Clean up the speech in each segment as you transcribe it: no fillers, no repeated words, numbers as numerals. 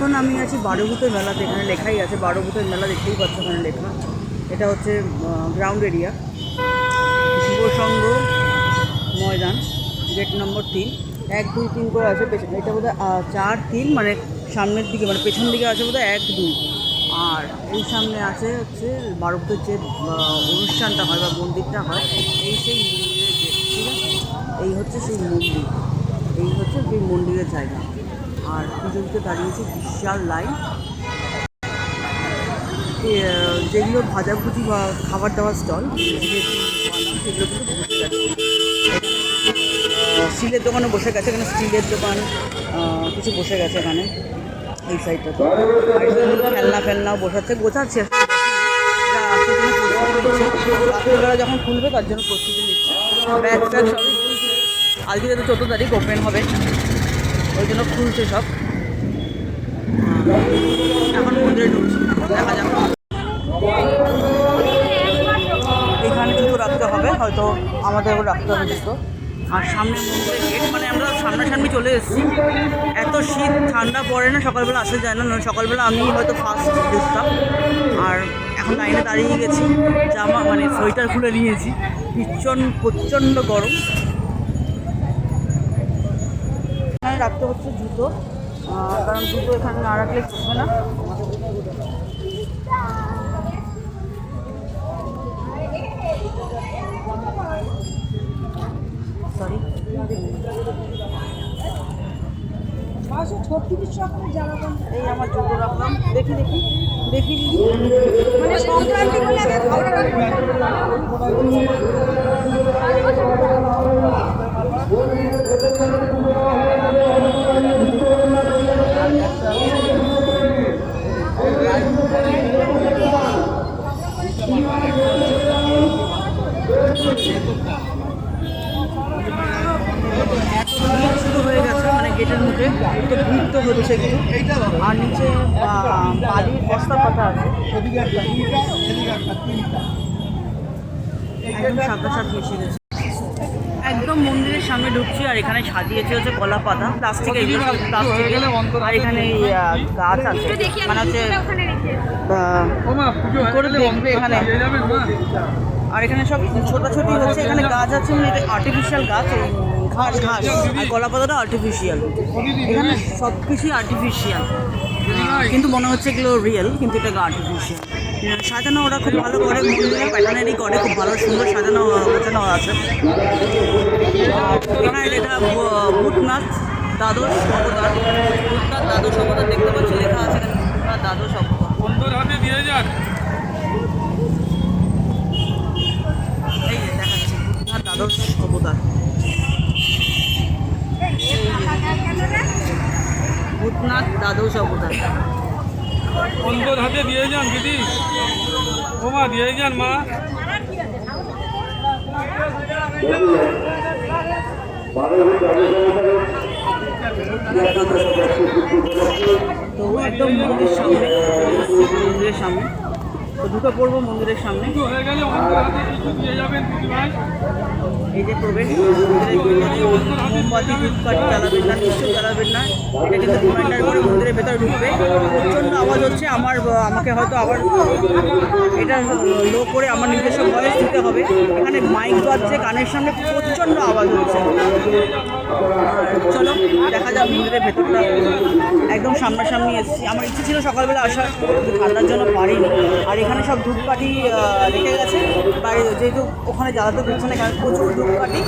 এখন আমি আছি বারোভূতের মেলাতে। এখানে লেখাই আছে বারোভূতের মেলা, দেখতেই পাচ্ছ এখানে লেখা। এটা হচ্ছে গ্রাউন্ড এরিয়া, যুব সংঘ ময়দান, গেট নম্বর 3, 1, 2, 3 করে আছে। এটা বোধহয় 4, 3 মানে সামনের দিকে, মানে পেছন দিকে আছে বোধহয় 1, 2। আর এই সামনে আছে হচ্ছে বারোভূতের যে অনুষ্ঠানটা হয় বা মন্দিরটা হয়, এই সেই মন্দিরের গেট, ঠিক আছে? এই হচ্ছে সেই মন্দির, এই হচ্ছে সেই মন্দিরের জায়গা। আর পুজোতে দাঁড়িয়েছে বিশাল লাইন। যেগুলো ভাজাভুজি বা খাবার দাবার স্টল, সেগুলো কিন্তু বসে গেছে। স্টিলের দোকানও বসে গেছে, এখানে স্টিলের দোকান কিছু বসে গেছে এখানে এই সাইডটাতে। আর খেলনাও গোছাচ্ছে। রাত্রিবেলা যখন খুলবে তার জন্য প্রস্তুতি নিচ্ছে, ব্যাগ ট্যাগ সবই খুলছে। আজকে তো 14 তারিখ ওপেন হবে, ওই জন্য খুলছে সব। এখন মন্দিরে ঢুকছি, দেখা যাক। এখানে জুতো রাখতে হবে, হয়তো আমাদের রাখতে হবে জুতো। আর সামনে মন্দিরের গেট, মানে আমরা সামনাসামনি চলে এসেছি। এত শীত, ঠান্ডা পড়ে না, সকালবেলা আসা যায় না। সকালবেলা আমি হয়তো ফার্স্ট ঢুকতাম। আর এখন লাইনে দাঁড়িয়ে গেছি, জামা মানে সোয়েটার খুলে নিয়েছি, প্রচণ্ড গরম। এখানে রাখতে হচ্ছে জুতো, কারণ জুতো এখানে না রাখলে চলবে না। সরি, এই আমার জুতো রাখলাম। দেখি মানে সংক্রান্তি শুরু হয়ে গেছে, মানে গেটের মুখে তো ভিড় তো হচ্ছে একটু। আর নিচে বালির বস্তার কথা আছে, একদম সামনাসামনি এসে গেছে। একদম মন্দিরের সামনে ঢুকছি, আর এখানে সাজিয়েছে হচ্ছে কলা পাতা, প্লাস্টিকের, আর এখানে গাছ আছে, মানে হচ্ছে করে দেখবে এখানে। আর এখানে সব ছোটাছুটি হচ্ছে, এখানে গাছ আছে, মানে এটা আর্টিফিশিয়াল গাছ, ঘাস আর কলা পাতাটা আর্টিফিশিয়াল। এখানে সব কিছুই আর্টিফিশিয়াল, কিন্তু মনে হচ্ছে এগুলো রিয়েল, কিন্তু এটা আর্টিফিশিয়াল। সাজানো ওরা খুব ভালো করে, মন্দিরের প্যাটার্নেরই করে, খুব ভালো সুন্দর সাজানো গোছানো আছে। এখানে এটা ভূতনাথ দ্বাদশ অবতার, দেখতে পাচ্ছি লেখা আছে ভূতনাথ দ্বাদশ অবতার। এই যে দেখাচ্ছি ভূতনাথ দ্বাদশ অবতার, ভূতনাথ দ্বাদশ অবতার। অন্তর হাতে দিয়ে যান দিদি, ও মা দিয়ে যান মা। তো একদম মন্দিরের সামনে তো ঢুকে পড়বো মন্দিরের সামনে। এই যে প্রবেশ, মোমবাতি ধূপকাঠি জ্বালাবেন না, নিশ্চয়ই জ্বালাবেন না। এটা কিন্তু রিমাইন্ডার করে মন্দিরের ভেতরে ঢুকবে। প্রচণ্ড আওয়াজ হচ্ছে, আমাকে হয়তো আবার এটা লো করে আমার নিজস্ব ভয়েস দিতে হবে। এখানে মাইক বাজছে কানের সামনে, প্রচণ্ড আওয়াজ হচ্ছে। চলো দেখা যাক মন্দিরের ভেতরটা, একদম সামনাসামনি এসেছি। আমার ইচ্ছে ছিল সকালবেলা আসার, কিন্তু ঠান্ডার জন্য পারিনি। আর এখানে সব ধূপকাঠি রেখে গেছে, যেহেতু ওখানে জ্বালাতে দিচ্ছে না, এখানে প্রচুর ধূপকাঠি,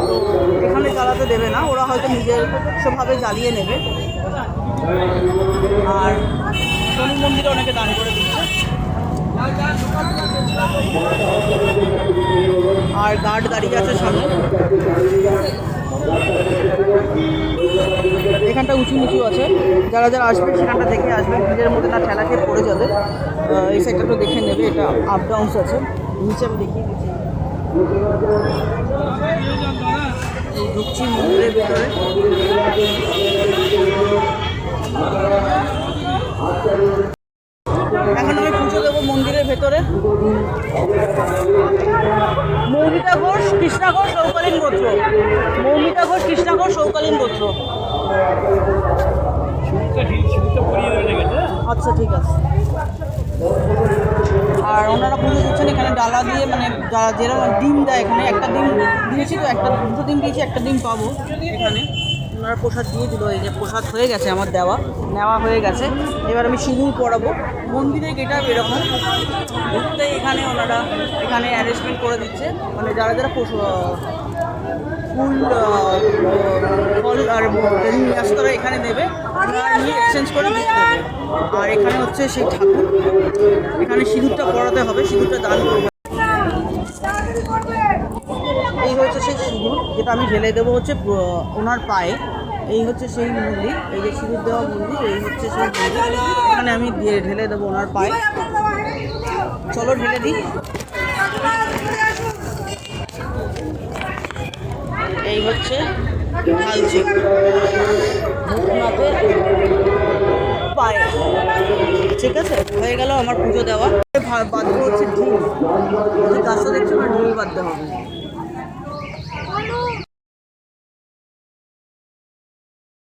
তো এখানে জ্বালাতে দেবে না, ওরা হয়তো নিজের সবভাবে জ্বালিয়ে নেবে। আর শনি মন্দিরে অনেকে দান করে দিচ্ছে, আর গার্ড দাঁড়িয়ে আছে সামনে। এখানটা উঁচু নিচু আছে, যারা আসবে সেখানটা দেখে আসবে, ভিড়ের মধ্যে না ঠেলা খেয়ে পড়ে যাবে। এই সাইডটা তো দেখে নেবে, এটা আপ ডাউন্স আছে। নিচে আমি দেখিয়ে দিচ্ছি, ঢুকছি মন্দিরের ভিতরে। এখন আমি পুজো দেবো মন্দিরের ভেতরে। মৌমিতা ঘোষ, কৃষ্ণা ঘোষ, সৌকালীন গোত্র। মৌমিতা ঘোষ, কৃষ্ণা ঘোষ, সৌকালীন গোত্র। আচ্ছা ঠিক আছে। আর ওনারা পুজো দিচ্ছেন এখানে ডালা দিয়ে, মানে যেরকম ডিম দেয় এখানে, একটা ডিম দিয়েছি তো, দুটো ডিম দিয়েছি, একটা ডিম পাবো এখানে। ওনারা প্রসাদ দিয়ে দিল, এই যে প্রসাদ হয়ে গেছে আমার নেওয়া হয়ে গেছে। এবার আমি সিঁদুর পরাবো। মন্দিরে গেটা এরকম ঢুকতে এখানে ওনারা এখানে অ্যারেঞ্জমেন্ট করে দিচ্ছে, মানে যারা যারা ফুল ফল আর নিয়ে আসে তারা এখানে দেবে, ওনারা নিয়ে এক্সচেঞ্জ করে দিয়ে দেবে। আর এখানে হচ্ছে সেই ঠাকুর, এখানে সিঁদুরটা পরাতে হবে, সিঁদুরটা দান করবো। এই হচ্ছে সেই সিঁদুর যেটা আমি ঢেলে দেবো হচ্ছে ওনার পায়ে। এই হচ্ছে সেই মন্দির, এই যে সিঁদুর দেওয়া মন্দির, এই হচ্ছে সেই মন্দির, এখানে আমি ঢেলে দেবো ওনার পায়ে। চলো ঢেলে দিই। এই হচ্ছে ঢালছি ভূতনাথের পায়ে। ঠিক আছে, হয়ে গেল আমার পুজো দেওয়া। বাধ্য হচ্ছে ঢিল, গাছটা দেখছো না, ঢিল বাঁধতে হবে।